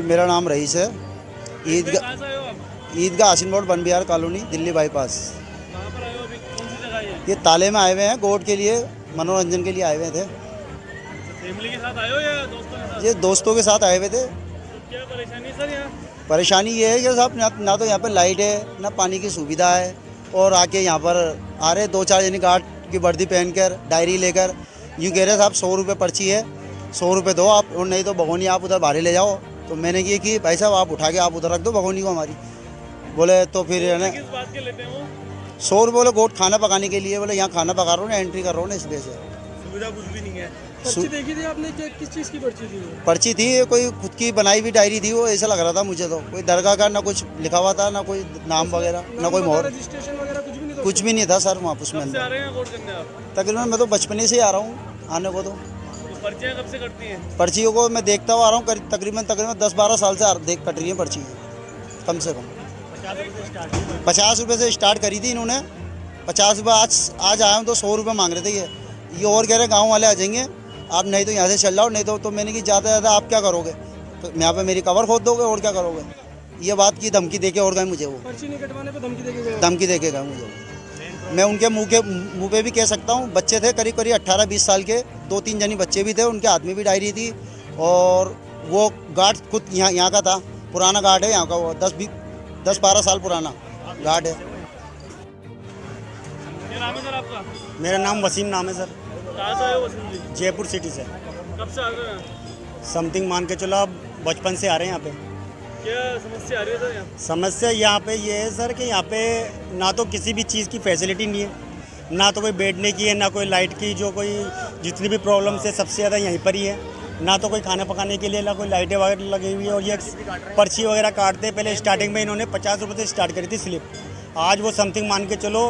जी मेरा नाम रईस है। ईदगाह कहाँ से आए हो आप? ईदगाह हासिन मोड़ one Bihar colony Delhi bypass. कहाँ पर आए हो अभी? कौन सी जगह है ये? ये ताले में आए हुए हैं, गोट के लिए मनोरंजन के लिए आए हुए थे। अच्छा, फैमिली के साथ आए हो या दोस्तों के साथ? ये दोस्तों के साथ आए हुए थे। तो क्या परेशानी है सर यहाँ? परेशानी ये है कि साहब ना तो यहाँ पर लाइट है ना पानी की सुविधा है। और आके यहाँ पर आ रहे 2-4 जने गार्ड की वर्दी पहनकर डायरी लेकर यूँ कह रहे साहब 100 रुपये पर्ची है, 100 रुपये दो आप, और नहीं तो भगोनी आप उधर बाहर ले जाओ। तो मैंने ये कि भाई साहब आप उठा के आप उधर रख दो भगोनी को हमारी। बोले तो फिर है ना किस बात के लेते हैं वो? 100 रुपये बोले गोट खाना पकाने के लिए। बोले यहाँ खाना पका रहा हूँ ना, एंट्री कर रहा हूँ ना, इसलिए से सुविधा कुछ भी नहीं है। पर्ची देखी थी आपने? क्या किस चीज़ की पर्ची थी वो? पर्ची थी, कोई खुद की बनाई हुई डायरी थी वो, ऐसा लग रहा था मुझे। तो कोई दरगाह का ना कुछ लिखा हुआ था, ना कोई नाम वगैरह, ना कोई मोहर, रजिस्ट्रेशन वगैरह कुछ भी नहीं था? कुछ भी नहीं था सर वहाँ उसमें कब से आ अंदर। रहे हैं वोट करने आप? तकरीबन मैं तो बचपने से ही आ रहा हूँ आने को। तो पर्चियाँ कब से कटती हैं? पर्चियों को मैं देखता हुआ आ रहा हूँ, तकरीबन 10-12 साल से देख कट रही है पर्ची कम से कम। 50 रुपये से स्टार्ट करी थी इन्होंने। 50 रुपये आज आया हूँ तो 100 रुपये मांग रहे थे ये और कह रहे गाँव वाले आ जाएंगे आप, नहीं तो यहाँ से चल जाओ, नहीं तो मैंने कि ज़्यादा ज़्यादा आप क्या करोगे, तो यहाँ पे मेरी कवर खोद दोगे और क्या करोगे। ये बात की धमकी देके और गए मुझे वो, पर्ची नहीं कटवाने पे धमकी देके गए? धमकी देके गए मुझे वो। मैं उनके मुँह पे भी कह सकता हूँ। बच्चे थे करीब 18-20 साल के, 2-3 जनी बच्चे भी थे, उनके हाथ में भी डायरी थी। और वो गार्ड खुद यहाँ का था, पुराना गार्ड है यहाँ का, वो 10-12 साल पुराना गार्ड है। क्या नाम है सर आपका? मेरा नाम वसीम नाम है सर। कहाँ से आए हो वसीम जी? जयपुर सिटी से। कब से आ रहे हैं यहाँ? समथिंग मान के चलो, अब बचपन से आ रहे हैं यहाँ पे। क्या समस्या आ रही है सर यहाँ? समस्या यहाँ पे ये है सर कि यहाँ पे ना तो किसी भी चीज़ की फैसिलिटी नहीं है, ना तो कोई बैठने की है, ना कोई लाइट की, जो कोई जितनी भी प्रॉब्लम्स है सबसे ज़्यादा यहीं पर ही है। ना तो कोई खाना पकाने के लिए, ना कोई लाइटें वगैरह लगी हुई है। और ये पर्ची वगैरह काटते हैं। पहले स्टार्टिंग में इन्होंने 50 रुपये से स्टार्ट करी थी स्लिप, आज वो समथिंग मान के चलो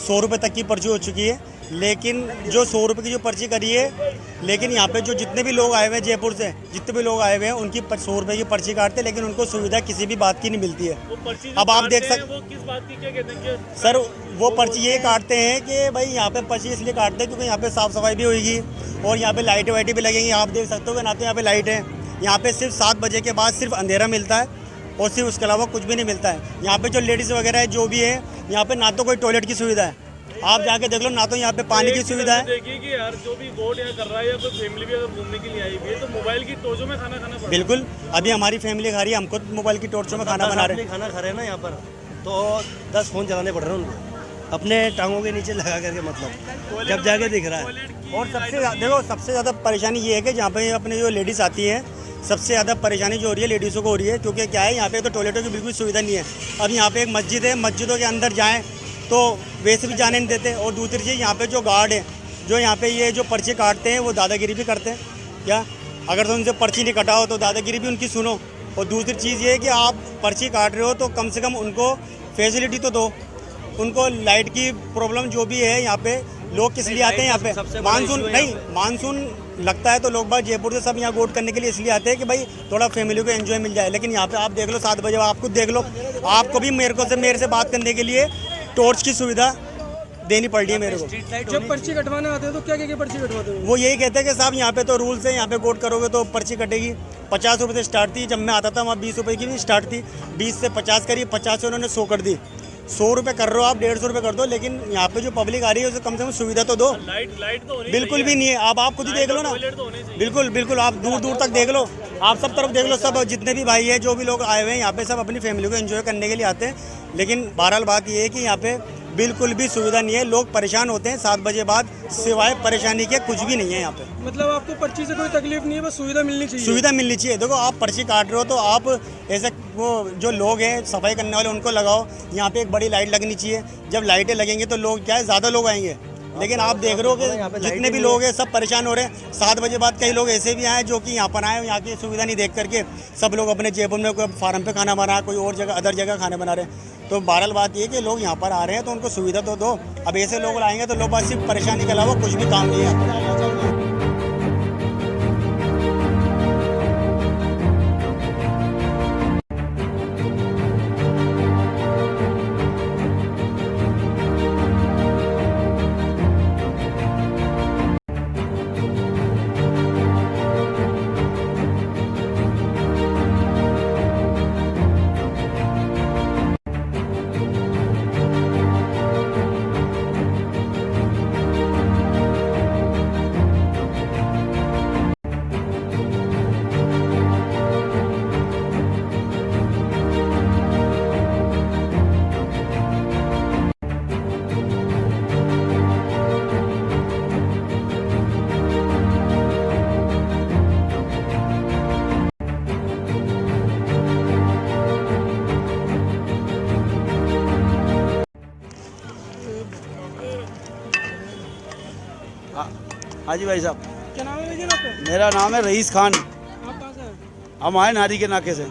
100 रुपये तक की पर्ची हो चुकी है। लेकिन जो 100 रुपये की जो पर्ची करी है, लेकिन यहाँ पे जो जितने भी लोग आए हुए हैं जयपुर से, जितने भी लोग आए हुए हैं उनकी 100 रुपये की पर्ची काटते हैं, लेकिन उनको सुविधा किसी भी बात की नहीं मिलती है। वो पर्ची अब आप देख वो किस बात की क्या कहते हैं कि सर वो पर्ची ये काटते हैं कि भाई यहाँ पे पर्ची इसलिए काटते हैं क्योंकि यहाँ पे साफ़ सफाई भी होगी और यहाँ पे लाइटें वाइटें भी लगेंगी। आप देख सकते हो कि ना तो यहाँ पे लाइट है, यहाँ पे सिर्फ 7 बजे के बाद सिर्फ अंधेरा मिलता है और सिर्फ उसके अलावा कुछ भी नहीं मिलता है। यहाँ पे जो लेडीज़ वगैरह है जो भी है, यहाँ पे ना तो कोई टॉयलेट की सुविधा है, आप जाके देख लो, ना तो यहाँ पे पानी की सुविधा है। देखिए कि यार जो भी वोट यहाँ कर रहा है या कोई फैमिली भी अगर घूमने के लिए आई हुई है तो मोबाइल की टोचों में खाना खाना पड़ता है। बिल्कुल, अभी हमारी फैमिली खा रही है, हमको मोबाइल की टॉर्चों में खाना बना रहे हैं। खाना खा रहे हैं ना यहाँ पर, तो 10 फ़ोन चलाने पड़ रहे हैं उनको अपने टांगों के नीचे लगा करके, मतलब जब जाके दिख रहा है। और सबसे ज़्यादा परेशानी ये है कि जहाँ पे अपने जो लेडीज़ आती हैं, सबसे ज़्यादा परेशानी जो हो रही है लेडीज़ों को हो रही है, क्योंकि क्या है यहाँ पे तो टॉयलेटों की बिल्कुल सुविधा नहीं है। अब यहाँ पे एक मस्जिद है, मस्जिदों के अंदर जाएँ तो वैसे भी जाने नहीं देते। और दूसरी चीज़ यहाँ पे जो गार्ड है, जो यहाँ पे ये जो पर्ची काटते हैं, वो दादागिरी भी करते हैं। क्या अगर तो उनसे पर्ची नहीं कटाओ तो दादागिरी भी उनकी सुनो। और दूसरी चीज़ ये है कि आप पर्ची काट रहे हो तो कम से कम उनको फैसिलिटी तो दो, उनको लाइट की प्रॉब्लम जो भी है। यहाँ पे लोग किस लिए आते हैं यहाँ पे? मानसून लगता है तो लोग बाग जयपुर से सब यहाँ वोट करने के लिए इसलिए आते हैं कि भाई थोड़ा फैमिली को एंजॉय मिल जाए। लेकिन यहाँ पे आप देख लो 7 बजे आप खुद देख लो, आपको भी मेरे से बात करने के लिए टॉर्च की सुविधा देनी पड़ रही है मेरे को। जब पर्ची कटवाने आते हैं तो क्या क्या पर्ची कटवाते हैं? वो यही कहते हैं कि साहब यहाँ पे तो रूल्स है, यहाँ पे वोट करोगे तो पर्ची कटेगी। 50 रुपये से स्टार्ट थी, जब मैं आता था वहाँ 20 रुपये की भी स्टार्ट थी, 20 से 50 करी, 50 से उन्होंने 100 कर दी। 100 रुपये कर रहे हो आप, 150 रुपये कर दो, लेकिन यहाँ पे जो पब्लिक आ रही है उसे कम से कम सुविधा तो दो। लाइट तो बिल्कुल भी नहीं है। आप खुद ही देख लो ना, बिल्कुल आप दूर दूर तक देख लो, आप सब तरफ देख लो, सब जितने भी भाई है जो भी लोग आए हुए हैं यहाँ पे सब अपनी फैमिली को एंजॉय करने के लिए आते हैं। लेकिन बहरहाल बात ये है कि यहाँ पे बिल्कुल भी सुविधा नहीं है, लोग परेशान होते हैं 7 बजे बाद, सिवाय परेशानी के कुछ भी नहीं है यहाँ पे। मतलब आपको पर्ची से कोई तकलीफ नहीं है, बस सुविधा मिलनी चाहिए? सुविधा मिलनी चाहिए। देखो आप पर्ची काट रहे हो तो आप ऐसे वो जो लोग हैं सफाई करने वाले उनको लगाओ, यहाँ पे एक बड़ी लाइट लगनी चाहिए। जब लाइटें लगेंगी तो लोग क्या है, ज़्यादा लोग आएंगे। लेकिन आप देख रहे हो कि जितने भी लोग हैं सब परेशान हो रहे हैं। 7 बजे बाद कई लोग ऐसे भी आए जो कि यहाँ पर आए, यहाँ की सुविधा नहीं देख करके सब लोग अपने जयपुर में कोई फार्म पे खाना बना, कोई और जगह अदर जगह खाना बना रहे हैं। तो बहरहाल बात ये कि लोग यहाँ पर आ रहे हैं तो उनको सुविधा तो दो। अब ऐसे लोग आएंगे तो लोग बस सिर्फ परेशानी के अलावा कुछ भी काम नहीं है। हाँ जी भाई साहब, क्या नाम है भैया आपका? मेरा नाम है रईस खान। आप कहाँ से हैं? हम आए नारी के नाके से।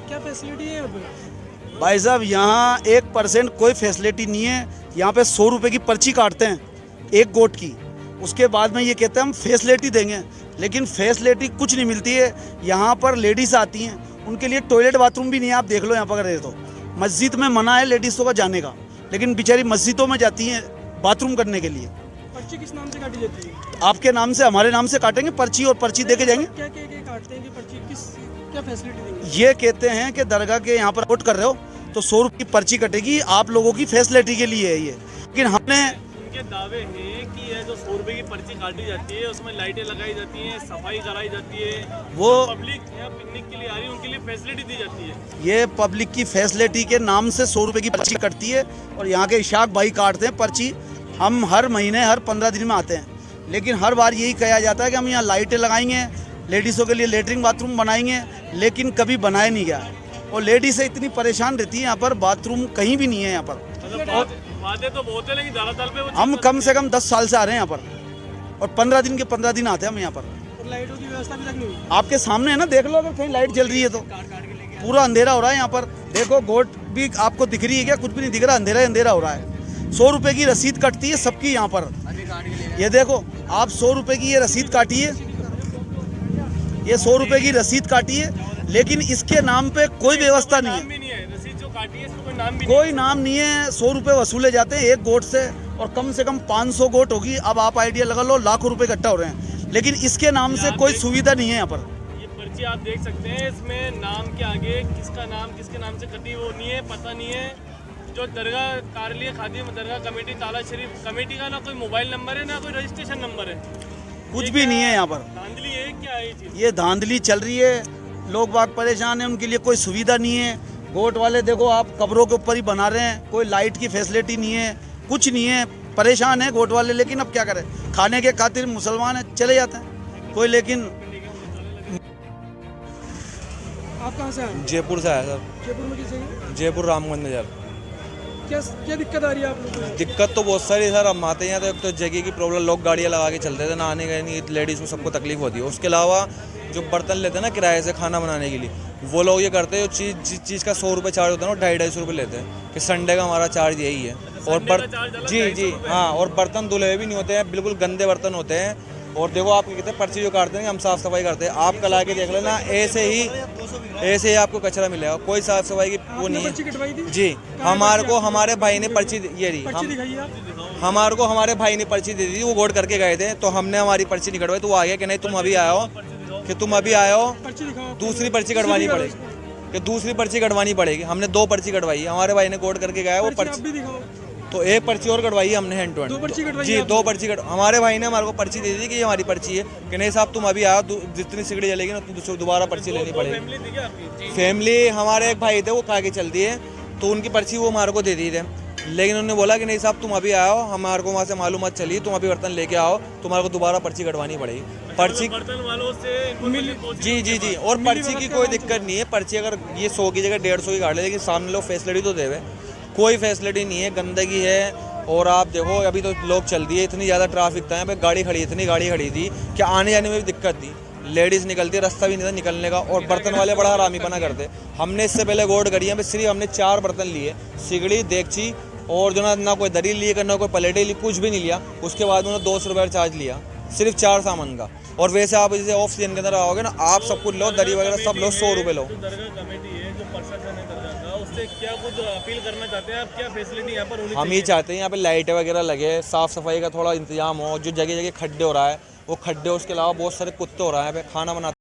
क्या फैसिलिटी है यहाँ पे? भाई साहब यहाँ 1% कोई फैसिलिटी नहीं है। यहाँ पे 100 रुपये की पर्ची काटते हैं एक गोट की। उसके बाद में ये कहते हैं हम फैसिलिटी देंगे, लेकिन फैसिलिटी कुछ नहीं मिलती है। यहाँ पर लेडीज़ आती हैं, उनके लिए टॉयलेट बाथरूम भी नहीं है। आप देख लो यहाँ पर अगर तो मस्जिद में मना है लेडीज़ों का जाने का, लेकिन बेचारी मस्जिदों में जाती हैं बाथरूम करने के लिए। पर्ची किस नाम से काटी जाती है? आपके नाम से हमारे नाम से काटेंगे पर्ची और पर्ची दे के जाएंगे। क्या काटते हैं कि पर्ची किस क्या फैसिलिटी देंगे? ये कहते हैं कि दरगाह के यहाँ पर वोट कर रहे हो तो 100 रुपये की पर्ची कटेगी, आप लोगों की फैसिलिटी के लिए है ये। लेकिन हमने उनके दावे हैं कि ये जो 100 रुपए की पर्ची काटी जाती है उसमें लाइटें लगाई जाती हैं, सफाई कराई जाती है, वो पब्लिक यहाँ पिकनिक के लिए आ रही है उनके लिए फैसिलिटी दी जाती है। ये पब्लिक की फैसिलिटी के नाम से 100 रुपये की पर्ची कटती है और यहाँ के इशाक भाई काटते हैं पर्ची। हम हर महीने हर 15 दिन में आते हैं, लेकिन हर बार यही कहा जाता है कि हम यहाँ लाइटें लगाएंगे, लेडीज़ों के लिए लेटरिन बाथरूम बनाएंगे, लेकिन कभी बनाया नहीं गया। और लेडीज़ें इतनी परेशान रहती हैं, यहाँ पर बाथरूम कहीं भी नहीं है यहाँ पर। मतलब वादे तो बहुत है लेकिन धरातल पे वो हम कम से कम 10 साल से आ रहे हैं यहाँ पर, और 15 दिन के 15 दिन आते हैं हम यहाँ पर। और लाइटों की व्यवस्था भी तक नहीं हुई? आपके सामने है ना, देख लो अगर कहीं लाइट जल रही है तो। पूरा अंधेरा हो रहा है यहाँ पर। देखो गोट भी आपको दिख रही है क्या? कुछ भी नहीं दिख रहा, अंधेरा ही अंधेरा हो रहा है। 100 रुपये की रसीद कटती है सबकी यहाँ पर। ये देखो आप 100 रुपये की ये रसीद काटिए, ये 100 रुपये की रसीद काटिए, लेकिन इसके नाम पे कोई व्यवस्था नहीं है। भी नहीं है, रसीद जो काटी है इसको कोई नाम भी कोई नाम नहीं है। 100 रुपये वसूले जाते हैं एक गोट से, और कम से कम 500 गोट होगी। अब आप आइडिया लगा लो, लाखों रुपए इकट्ठा हो रहे हैं, लेकिन इसके नाम से कोई सुविधा नहीं है यहाँ पर। ये पर्ची आप देख सकते हैं, इसमें नाम के आगे किसका नाम किसके नाम से कटी वो नहीं है, पता नहीं है। जो दरगाह कार्यालय खादिम दरगाह कमेटी ताला शरीफ कमेटी का ना कोई मोबाइल नंबर है ना कोई रजिस्ट्रेशन नंबर है, कुछ भी नहीं है यहाँ पर। धांधली है क्या है ये चीज़? ये धांधली चल रही है, लोग बाग परेशान हैं, उनके लिए कोई सुविधा नहीं है। गोट वाले देखो आप कब्रों के ऊपर ही बना रहे हैं, कोई लाइट की फैसिलिटी नहीं है, कुछ नहीं है। परेशान है गोट वाले, लेकिन अब क्या करें, खाने के खातिर मुसलमान है, चले जाते हैं कोई। लेकिन आप कहाँ से हैं? जयपुर से आया सर। जयपुर में किसे हैं? जयपुर रामगंज नगर। क्या दिक्कत आ रही है आप लोगों को? दिक्कत तो बहुत सारी है सर। हम आते हैं तो एक तो जगह की प्रॉब्लम, लोग गाड़ियाँ लगा के चलते थे ना, आने गए नहीं, लेडीज़ को सबको तकलीफ होती है। उसके अलावा जो बर्तन लेते हैं ना किराए से खाना बनाने के लिए, वो लोग ये करते हैं, जिस चीज़ का 100 रुपये चार्ज होता है ना, 250-250 रुपये लेते हैं कि संडे का हमारा चार्ज यही है। और जी हाँ, और बर्तन धुले हुए भी नहीं होते हैं, बिल्कुल गंदे बर्तन होते हैं। और देखो आप कहते हैं पर्ची जो काटते हैं हम साफ़ सफाई करते हैं, आप कल आके देख लेना, ऐसे ही आपको कचरा मिलेगा, कोई साफ़ सफाई की वो नहीं पर्ची है कटवाई थी? जी। हमारे को हमारे भाई ने पर्ची ये दी, पर्ची दिखाइए आप। हमारे को हमारे भाई ने पर्ची दे दी, वो वोट करके गए थे, तो हमने हमारी पर्ची नहीं कटवाई, तो वो आ गया कि नहीं तुम अभी आए हो, कि तुम अभी आए हो, पर्ची दिखाओ। दूसरी पर्ची कटवानी पड़ेगी, कि दूसरी पर्ची कटवानी पड़ेगी। हमने 2 पर्ची कटवाई, हमारे भाई ने वोट करके गया वो पर्ची आप पर्ची, भी दिखाओ। तो एक पर्ची और कटवाई हमने हैंड टू हैंड। 2 पर्ची कटवाई जी, 2 पर्ची हमारे भाई ने हमारे को पर्ची दे दी कि ये हमारी पर्ची है, कि नहीं साहब तुम अभी आओ, जितनी सिगड़ी जलेगी ना तो दोबारा पर्ची लेनी पड़ेगी। फैमिली थी क्या आपकी? फैमिली हमारे एक भाई थे, वो खा के चलती है, तो उनकी पर्ची वो हमारे को दे दी थे, लेकिन उन्होंने बोला कि नहीं साहब तुम अभी आओ, हमारे को वहाँ से मालूमात चली, तुम अभी बर्तन लेके आओ, तुम्हारे को दोबारा पर्ची कटवानी पड़ेगी। पर्ची बर्तन वालों से जी, और पर्ची की कोई दिक्कत नहीं है। पर्ची अगर ये 100 की जगह 150 की काट ले, लेकिन सामने लोग फैसिलिटी तो देवे, कोई फैसिलिटी नहीं है, गंदगी है। और आप देखो अभी तो लोग चल दिए, इतनी ज़्यादा ट्रैफिक था यहाँ पे, गाड़ी खड़ी, इतनी गाड़ी खड़ी थी कि आने जाने में भी दिक्कत थी, लेडीज़ निकलती, रास्ता भी नहीं था निकलने का, और बर्तन वाले बड़ा हरामी बना करते। हमने इससे पहले गोड करी है, सिर्फ हमने 4 बर्तन लिए, सिगड़ी, देगची, और जो ना कोई दरी लिए, ना कोई प्लेटें ली, कुछ भी नहीं लिया। उसके बाद उन्होंने 200 रुपये चार्ज लिया सिर्फ 4 सामान का। और वैसे आप जैसे ऑफ सीजन के अंदर आओगे ना, आप सब कुछ लो, दरी वगैरह सब लो, 100 रुपये लो। दरगाह कमेटी है जो प्रशासन है दरगाह का, उससे क्या कुछ अपील करना चाहते हैं आप? क्या फैसिलिटी यहाँ पर होनी हम ही चाहते हैं यहाँ पे लाइटें वगैरह लगे, साफ़ सफाई का थोड़ा इंतजाम हो, जो जगह जगह खड्डे हो रहा है वो खड्डे, उसके अलावा बहुत सारे कुत्ते हो रहा है यहाँ पे खाना बनाते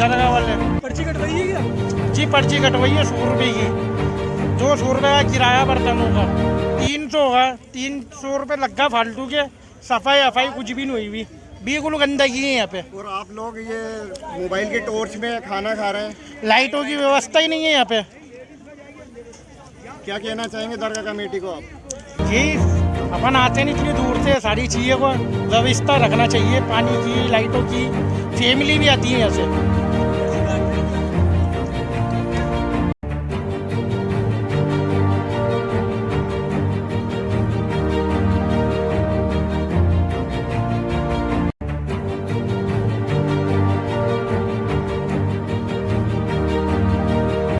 दरगाह वाले। पर्ची कटवाई है क्या? जी पर्ची कटवाई है 100 रुपये की, जो 100 रुपये का किराया बर्तनों का 300 होगा, 300 रुपये लगा फालतू के, सफाई अफाई कुछ भी नहीं हुई, बिल्कुल गंदगी है यहाँ पे। और आप लोग ये मोबाइल के टॉर्च में खाना खा रहे हैं, लाइटों की व्यवस्था ही नहीं है यहाँ पे। क्या कहना चाहेंगे दरगाह कमेटी को आप? जी अपन आते नहीं इतनी दूर से, सारी चीज़ों को व्यवस्था रखना चाहिए, पानी की, लाइटों की, फैमिली भी आती है यहाँ से।